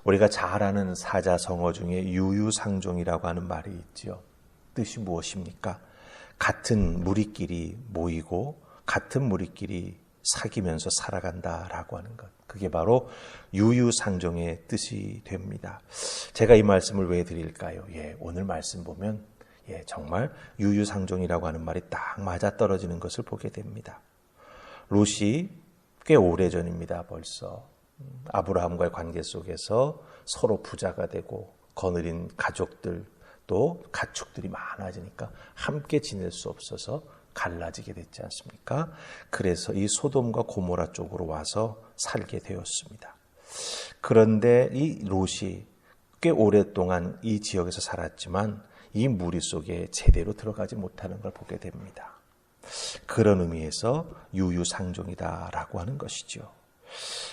우리가 잘 아는 사자성어 중에 유유상종이라고 하는 말이 있지요. 뜻이 무엇입니까? 같은 무리끼리 모이고 같은 무리끼리 사귀면서 살아간다라고 하는 것. 그게 바로 유유상종의 뜻이 됩니다. 제가 이 말씀을 왜 드릴까요? 오늘 말씀 보면 정말 유유상종이라고 하는 말이 딱 맞아떨어지는 것을 보게 됩니다. 롯이 꽤 오래전입니다. 벌써 아브라함과의 관계 속에서 서로 부자가 되고 거느린 가족들 또 가축들이 많아지니까 함께 지낼 수 없어서 갈라지게 됐지 않습니까? 그래서 이 소돔과 고모라 쪽으로 와서 살게 되었습니다. 그런데 이 롯이 꽤 오랫동안 이 지역에서 살았지만 이 무리 속에 제대로 들어가지 못하는 걸 보게 됩니다. 그런 의미에서 유유상종이다라고 하는 것이죠.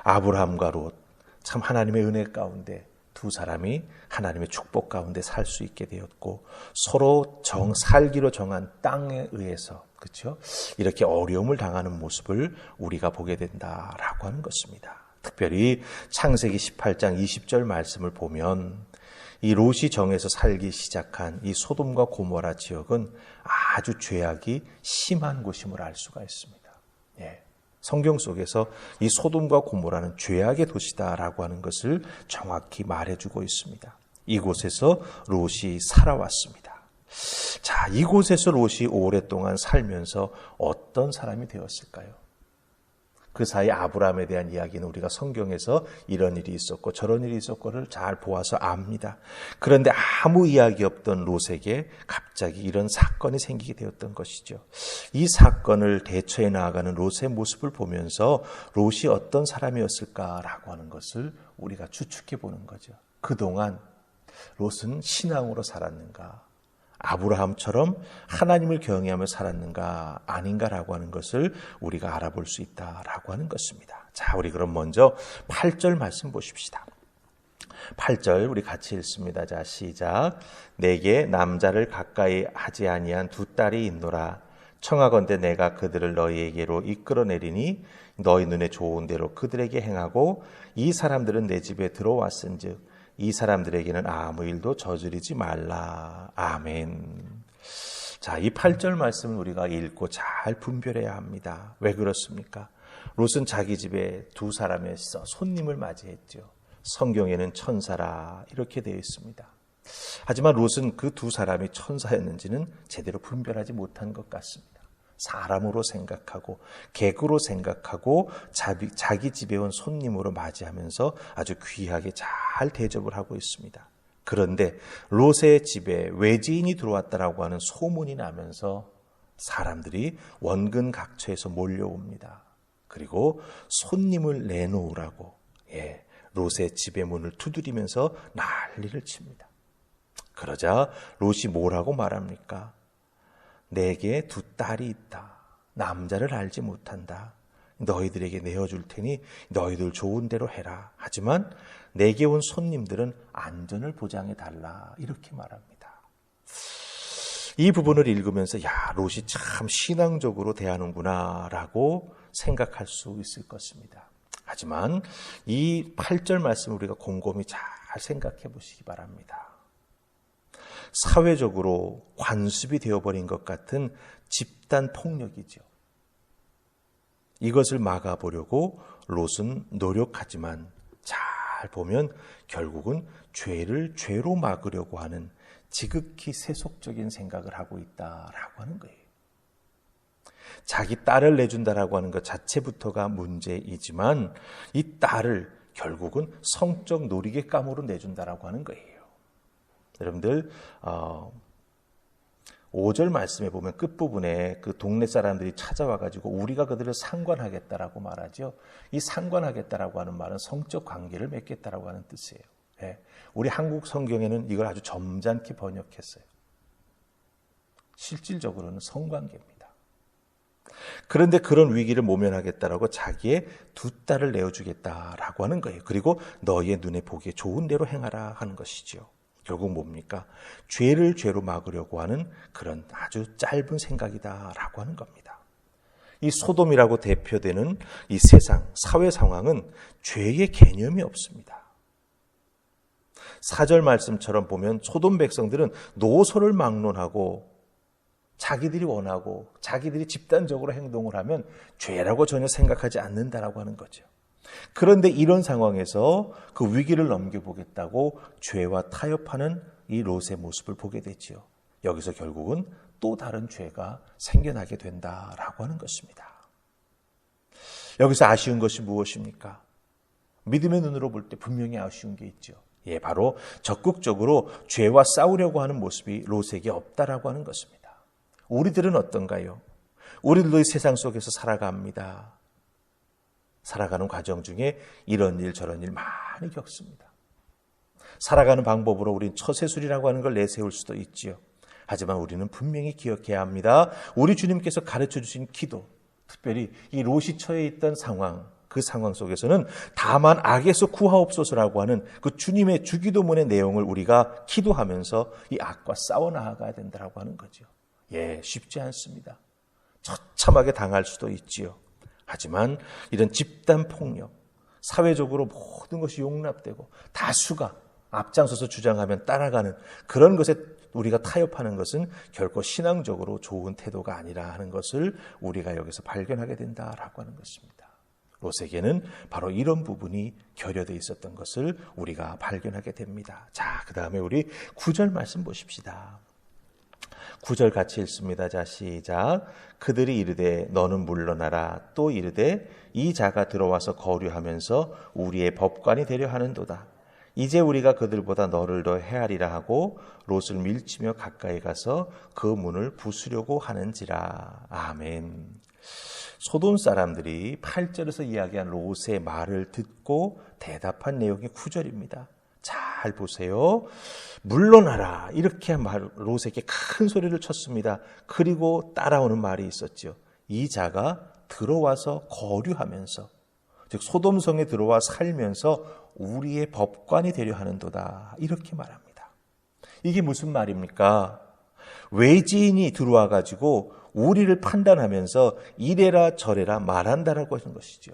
아브라함과 롯, 참 하나님의 은혜 가운데 두 사람이 하나님의 축복 가운데 살 수 있게 되었고 서로 살기로 정한 땅에 의해서 그렇죠? 이렇게 어려움을 당하는 모습을 우리가 보게 된다라고 하는 것입니다. 특별히 창세기 18장 20절 말씀을 보면 이 롯이 정해서 살기 시작한 이 소돔과 고모라 지역은 아주 죄악이 심한 곳임을 알 수가 있습니다. 성경 속에서 이 소돔과 고모라는 죄악의 도시다라고 하는 것을 정확히 말해주고 있습니다. 이곳에서 롯이 살아왔습니다. 자, 이곳에서 롯이 오랫동안 살면서 어떤 사람이 되었을까요? 그 사이 아브라함에 대한 이야기는 우리가 성경에서 이런 일이 있었고 저런 일이 있었고를 잘 보아서 압니다. 그런데 아무 이야기 없던 롯에게 갑자기 이런 사건이 생기게 되었던 것이죠. 이 사건을 대처해 나아가는 롯의 모습을 보면서 롯이 어떤 사람이었을까라고 하는 것을 우리가 추측해 보는 거죠. 그동안 롯은 신앙으로 살았는가? 아브라함처럼 하나님을 경외하며 살았는가 아닌가라고 하는 것을 우리가 알아볼 수 있다라고 하는 것입니다. 자, 우리 그럼 먼저 8절 말씀 보십시다. 8절 우리 같이 읽습니다. 자, 시작. 내게 남자를 가까이 하지 아니한 두 딸이 있노라. 청하건대 내가 그들을 너희에게로 이끌어내리니 너희 눈에 좋은 대로 그들에게 행하고 이 사람들은 내 집에 들어왔은즉 이 사람들에게는 아무 일도 저지르지 말라. 아멘. 자, 이 8절 말씀은 우리가 읽고 잘 분별해야 합니다. 왜 그렇습니까? 롯은 자기 집에 두 사람에서 손님을 맞이했죠. 성경에는 천사라 이렇게 되어 있습니다. 하지만 롯은 그 두 사람이 천사였는지는 제대로 분별하지 못한 것 같습니다. 사람으로 생각하고 객으로 생각하고 자기 집에 온 손님으로 맞이하면서 아주 귀하게 잘 대접을 하고 있습니다. 그런데 롯의 집에 외지인이 들어왔다라고 하는 소문이 나면서 사람들이 원근 각처에서 몰려옵니다. 그리고 손님을 내놓으라고 롯의 집의 문을 두드리면서 난리를 칩니다. 그러자 롯이 뭐라고 말합니까? 내게 두 딸이 있다. 남자를 알지 못한다. 너희들에게 내어줄 테니 너희들 좋은 대로 해라. 하지만 내게 온 손님들은 안전을 보장해 달라. 이렇게 말합니다. 이 부분을 읽으면서 롯이 참 신앙적으로 대하는구나 라고 생각할 수 있을 것입니다. 하지만 이 8절 말씀을 우리가 곰곰이 잘 생각해 보시기 바랍니다. 사회적으로 관습이 되어버린 것 같은 집단 폭력이죠. 이것을 막아보려고 롯은 노력하지만 잘 보면 결국은 죄를 죄로 막으려고 하는 지극히 세속적인 생각을 하고 있다라고 하는 거예요. 자기 딸을 내준다라고 하는 것 자체부터가 문제이지만 이 딸을 결국은 성적 놀이개감으로 내준다라고 하는 거예요. 여러분들 5절 말씀에 보면 끝부분에 그 동네 사람들이 찾아와가지고 우리가 그들을 상관하겠다라고 말하죠. 이 상관하겠다라고 하는 말은 성적 관계를 맺겠다라고 하는 뜻이에요. 우리 한국 성경에는 이걸 아주 점잖게 번역했어요. 실질적으로는 성관계입니다. 그런데 그런 위기를 모면하겠다라고 자기의 두 딸을 내어주겠다라고 하는 거예요. 그리고 너희의 눈에 보기에 좋은 대로 행하라 하는 것이죠. 결국 뭡니까? 죄를 죄로 막으려고 하는 그런 아주 짧은 생각이다라고 하는 겁니다. 이 소돔이라고 대표되는 이 세상, 사회 상황은 죄의 개념이 없습니다. 4절 말씀처럼 보면 소돔 백성들은 노소를 막론하고 자기들이 원하고 자기들이 집단적으로 행동을 하면 죄라고 전혀 생각하지 않는다라고 하는 거죠. 그런데 이런 상황에서 그 위기를 넘겨보겠다고 죄와 타협하는 이 롯의 모습을 보게 되지요. 여기서 결국은 또 다른 죄가 생겨나게 된다라고 하는 것입니다. 여기서 아쉬운 것이 무엇입니까? 믿음의 눈으로 볼 때 분명히 아쉬운 게 있죠. 바로 적극적으로 죄와 싸우려고 하는 모습이 롯에게 없다라고 하는 것입니다. 우리들은 어떤가요? 우리들도 이 세상 속에서 살아갑니다. 살아가는 과정 중에 이런 일 저런 일 많이 겪습니다. 살아가는 방법으로 우리는 처세술이라고 하는 걸 내세울 수도 있지요. 하지만 우리는 분명히 기억해야 합니다. 우리 주님께서 가르쳐 주신 기도, 특별히 이 롯이 처해 있던 상황, 그 상황 속에서는 다만 악에서 구하옵소서라고 하는 그 주님의 주기도문의 내용을 우리가 기도하면서 이 악과 싸워 나아가야 된다고 하는 거죠. 쉽지 않습니다. 처참하게 당할 수도 있지요. 하지만 이런 집단 폭력, 사회적으로 모든 것이 용납되고 다수가 앞장서서 주장하면 따라가는 그런 것에 우리가 타협하는 것은 결코 신앙적으로 좋은 태도가 아니라 하는 것을 우리가 여기서 발견하게 된다라고 하는 것입니다. 롯에게는 바로 이런 부분이 결여되어 있었던 것을 우리가 발견하게 됩니다. 자, 그 다음에 우리 9절 말씀 보십시다. 9절 같이 읽습니다. 자, 시작. 그들이 이르되 너는 물러나라. 또 이르되 이 자가 들어와서 거류하면서 우리의 법관이 되려 하는도다. 이제 우리가 그들보다 너를 더 헤아리라 하고 롯을 밀치며 가까이 가서 그 문을 부수려고 하는지라. 아멘. 소돔 사람들이 8절에서 이야기한 롯의 말을 듣고 대답한 내용이 9절입니다. 잘 보세요. 물러나라. 이렇게 롯에게 큰 소리를 쳤습니다. 그리고 따라오는 말이 있었죠. 이 자가 들어와서 거류하면서, 즉 소돔성에 들어와 살면서 우리의 법관이 되려 하는도다. 이렇게 말합니다. 이게 무슨 말입니까? 외지인이 들어와 가지고 우리를 판단하면서 이래라 저래라 말한다라고 하는 것이죠.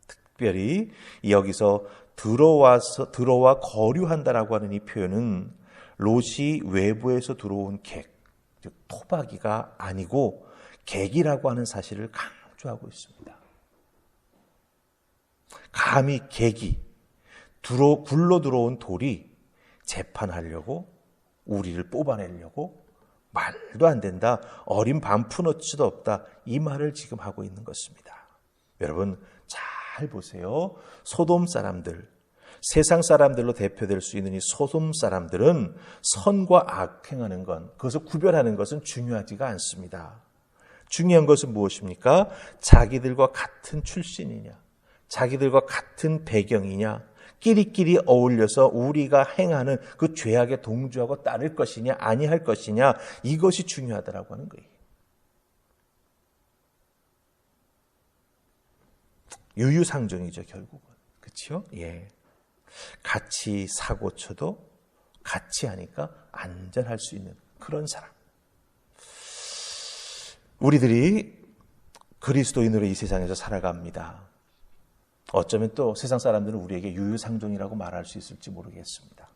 특별히 여기서 들어와 거류한다라고 하는 이 표현은 롯이 외부에서 들어온 객, 즉 토박이가 아니고 객이라고 하는 사실을 강조하고 있습니다. 감히 객이 굴러 들어온 돌이 재판하려고 우리를 뽑아내려고 말도 안 된다. 어린 반푼어치도 없다. 이 말을 지금 하고 있는 것입니다. 여러분 잘 보세요. 소돔 사람들, 세상 사람들로 대표될 수 있는 이 소돔 사람들은 선과 악 행하는 건, 그것을 구별하는 것은 중요하지가 않습니다. 중요한 것은 무엇입니까? 자기들과 같은 출신이냐, 자기들과 같은 배경이냐, 끼리끼리 어울려서 우리가 행하는 그 죄악에 동조하고 따를 것이냐 아니할 것이냐, 이것이 중요하다라고 하는 거예요. 유유상종이죠, 결국은. 그렇죠? 같이 사고 쳐도 같이 하니까 안전할 수 있는 그런 사람. 우리들이 그리스도인으로 이 세상에서 살아갑니다. 어쩌면 또 세상 사람들은 우리에게 유유상종이라고 말할 수 있을지 모르겠습니다.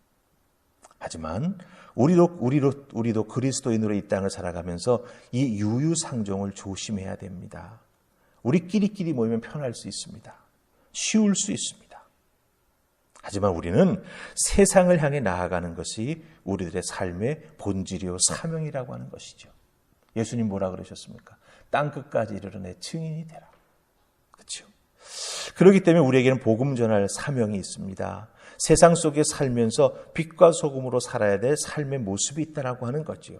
하지만 우리도 그리스도인으로 이 땅을 살아가면서 이 유유상종을 조심해야 됩니다. 우리끼리 모이면 편할 수 있습니다. 쉬울 수 있습니다. 하지만 우리는 세상을 향해 나아가는 것이 우리들의 삶의 본질이요 사명이라고 하는 것이죠. 예수님 뭐라 그러셨습니까? 땅끝까지 이르러 내 증인이 되라. 그렇죠? 그렇기 때문에 우리에게는 복음 전할 사명이 있습니다. 세상 속에 살면서 빛과 소금으로 살아야 될 삶의 모습이 있다라고 하는 거지요.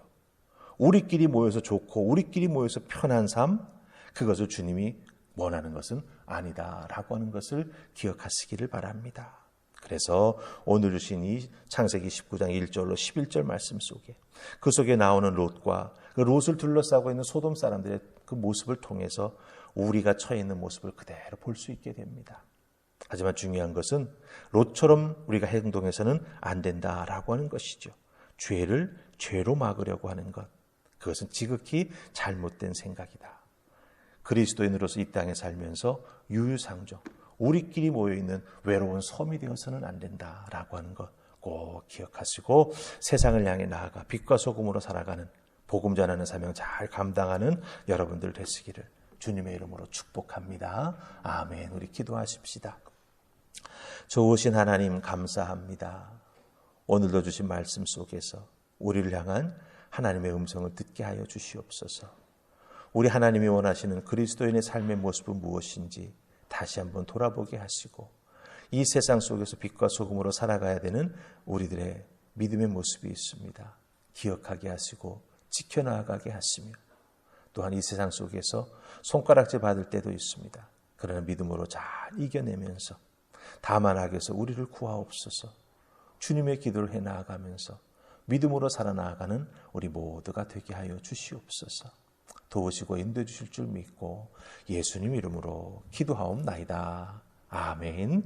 우리끼리 모여서 좋고 우리끼리 모여서 편한 삶, 그것을 주님이 원하는 것은 아니다라고 하는 것을 기억하시기를 바랍니다. 그래서 오늘 주신 이 창세기 19장 1절로 11절 말씀 속에, 그 속에 나오는 롯과 그 롯을 둘러싸고 있는 소돔 사람들의 그 모습을 통해서 우리가 처해 있는 모습을 그대로 볼 수 있게 됩니다. 하지만 중요한 것은 롯처럼 우리가 행동해서는 안 된다라고 하는 것이죠. 죄를 죄로 막으려고 하는 것, 그것은 지극히 잘못된 생각이다. 그리스도인으로서 이 땅에 살면서 유유상종, 우리끼리 모여있는 외로운 섬이 되어서는 안 된다라고 하는 것, 꼭 기억하시고 세상을 향해 나아가 빛과 소금으로 살아가는 복음 전하는 사명 잘 감당하는 여러분들 되시기를 주님의 이름으로 축복합니다. 아멘. 우리 기도하십시다. 좋으신 하나님 감사합니다. 오늘도 주신 말씀 속에서 우리를 향한 하나님의 음성을 듣게 하여 주시옵소서. 우리 하나님이 원하시는 그리스도인의 삶의 모습은 무엇인지 다시 한번 돌아보게 하시고 이 세상 속에서 빛과 소금으로 살아가야 되는 우리들의 믿음의 모습이 있습니다. 기억하게 하시고 지켜나가게 하시며 또한 이 세상 속에서 손가락질 받을 때도 있습니다. 그러나 믿음으로 잘 이겨내면서 다만 악에서 우리를 구하옵소서. 주님의 기도를 해나가면서 믿음으로 살아나가는 우리 모두가 되게 하여 주시옵소서. 도우시고 인도해 주실 줄 믿고 예수님 이름으로 기도하옵나이다. 아멘.